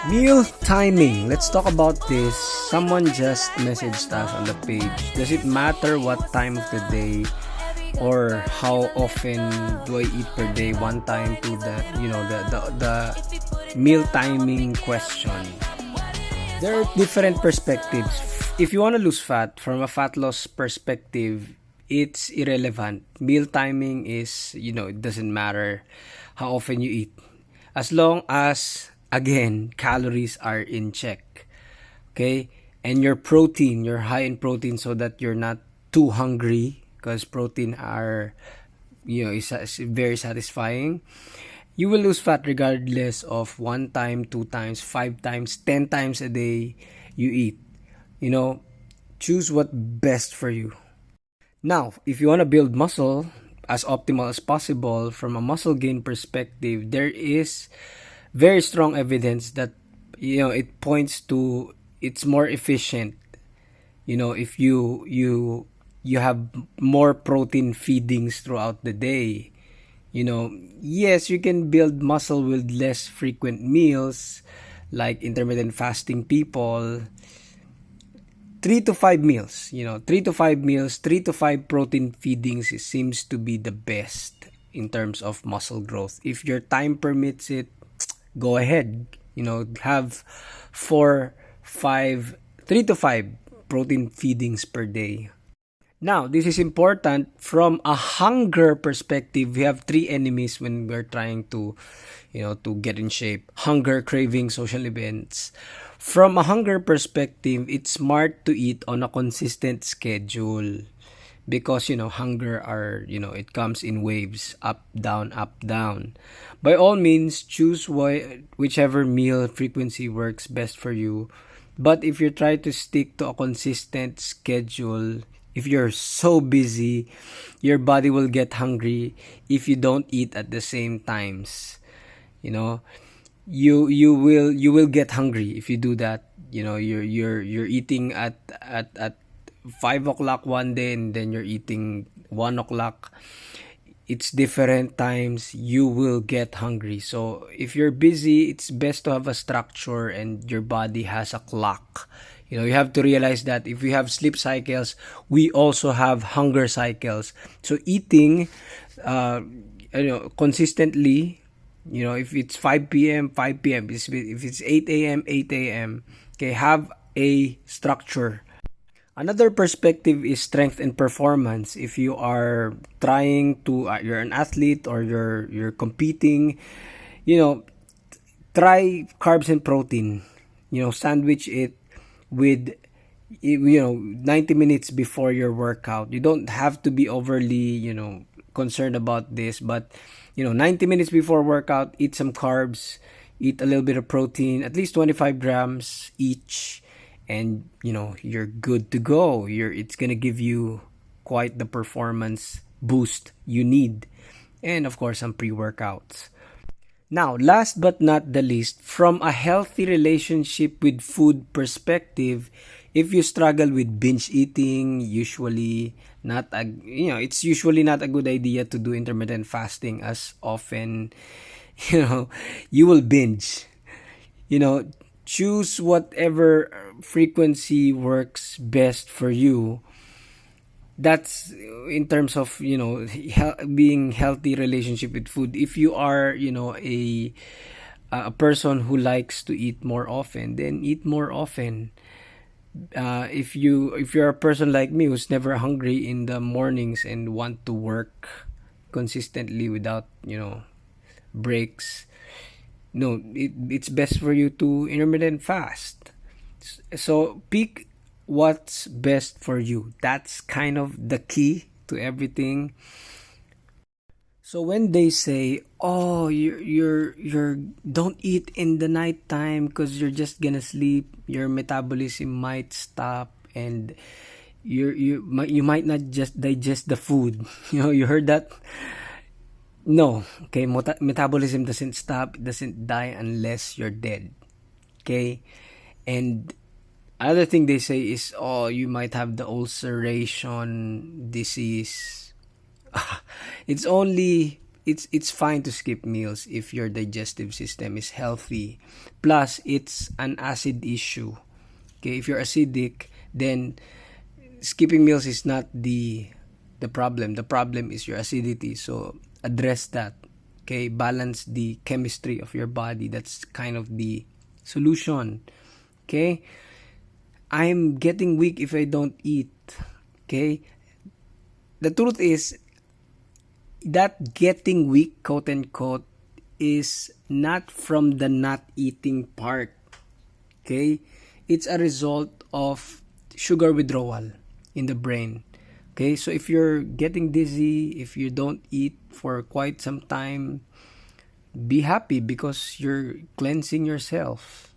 Meal timing. Let's talk about this. Someone just messaged us on the page. Does it matter what time of the day or how often do I eat per day? One time to the meal timing question. There are different perspectives. If you want to lose fat from a fat loss perspective, it's irrelevant. Meal timing is, it doesn't matter how often you eat. As long as, again, calories are in check. Okay? And your protein, you're high in protein so that you're not too hungry because protein are, is very satisfying. You will lose fat regardless of one time, two times, five times, 10 times a day you eat. Choose what best for you. Now, if you want to build muscle as optimal as possible from a muscle gain perspective, there is very strong evidence that it points to it's more efficient. If you have more protein feedings throughout the day. Yes, you can build muscle with less frequent meals, like intermittent fasting people. 3 to 5 meals, 3 to 5 meals, 3 to 5 protein feedings seems to be the best in terms of muscle growth. If your time permits it, go ahead. Have 3 to 5 protein feedings per day. Now, this is important from a hunger perspective. We have three enemies when we're trying to get in shape. Hunger, craving, social events. From a hunger perspective, it's smart to eat on a consistent schedule because hunger it comes in waves, up down, up down. By all means, choose whichever meal frequency works best for you. But if you try to stick to a consistent schedule, if you're so busy, your body will get hungry if you don't eat at the same times. You will get hungry if you do that. You're eating at 5 o'clock one day and then you're eating 1 o'clock. It's different times. You will get hungry. So if you're busy, it's best to have a structure and your body has a clock. You have to realize that if we have sleep cycles, we also have hunger cycles. So eating, consistently, if it's 5 p.m., 5 p.m., if it's 8 a.m., 8 a.m., okay, have a structure. Another perspective is strength and performance. If you are trying to, you're an athlete or you're competing, try carbs and protein. Sandwich it with 90 minutes before your workout. You don't have to be overly concerned about this, but 90 minutes before workout, eat some carbs, eat a little bit of protein, at least 25 grams each, and you're good to go. It's gonna give you quite the performance boost you need, and of course some pre-workouts. Now, last but not the least, from a healthy relationship with food perspective, if you struggle with binge eating, it's usually not a good idea to do intermittent fasting as often. You will binge. Choose whatever frequency works best for you. That's in terms of being healthy relationship with food. If you are a person who likes to eat more often, then eat more often. If you're a person like me who's never hungry in the mornings and want to work consistently without breaks, no, it's best for you to intermittent fast. So pick what's best for you. That's kind of the key to everything. So when they say, "Oh, you're don't eat in the night time because you're just gonna sleep, your metabolism might stop, and you might not just digest the food." You heard that? No, okay. Metabolism doesn't stop, it doesn't die unless you're dead. Okay, and another thing they say is, "Oh, you might have the ulceration disease." It's only it's fine to skip meals if your digestive system is healthy. Plus, it's an acid issue. Okay, if you're acidic, then skipping meals is not the problem. The problem is your acidity. So address that. Okay, balance the chemistry of your body. That's kind of the solution. Okay, I'm getting weak if I don't eat. Okay, the truth is that getting weak, quote unquote, is not from the not eating part. Okay, it's a result of sugar withdrawal in the brain. Okay, so if you're getting dizzy, if you don't eat for quite some time, be happy because you're cleansing yourself.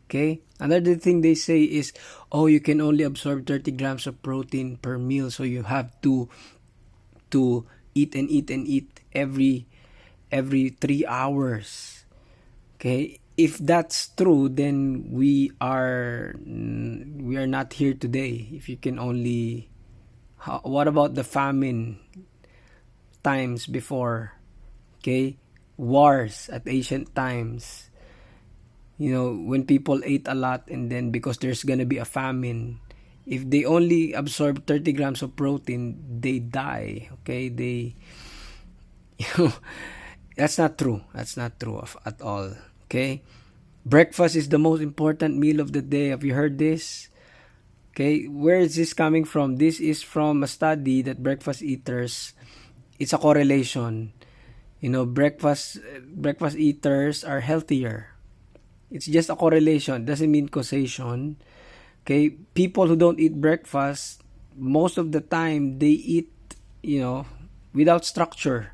Okay, another thing they say is, oh, you can only absorb 30 grams of protein per meal, so you have to eat and eat and eat every 3 hours. Okay, if that's true, then we are not here today. If you can only, what about the famine times before? Okay, wars at ancient times. You know, when people ate a lot, and then because there's gonna be a famine, if they only absorb 30 grams of protein, they die. Okay, you know, that's not true. That's not true at all. Okay, breakfast is the most important meal of the day. Have you heard this? Okay, where is this coming from? This is from a study that breakfast eaters, it's a correlation. You know, breakfast eaters are healthier. It's just a correlation. Doesn't mean causation. Okay, people who don't eat breakfast, most of the time they eat, you know, without structure.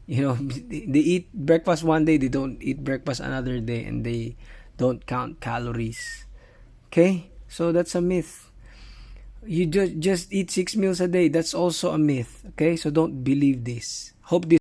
You know, they eat breakfast one day, they don't eat breakfast another day, and they don't count calories. Okay, so that's a myth. You just eat 6 meals a day. That's also a myth. Okay, so don't believe this. Hope this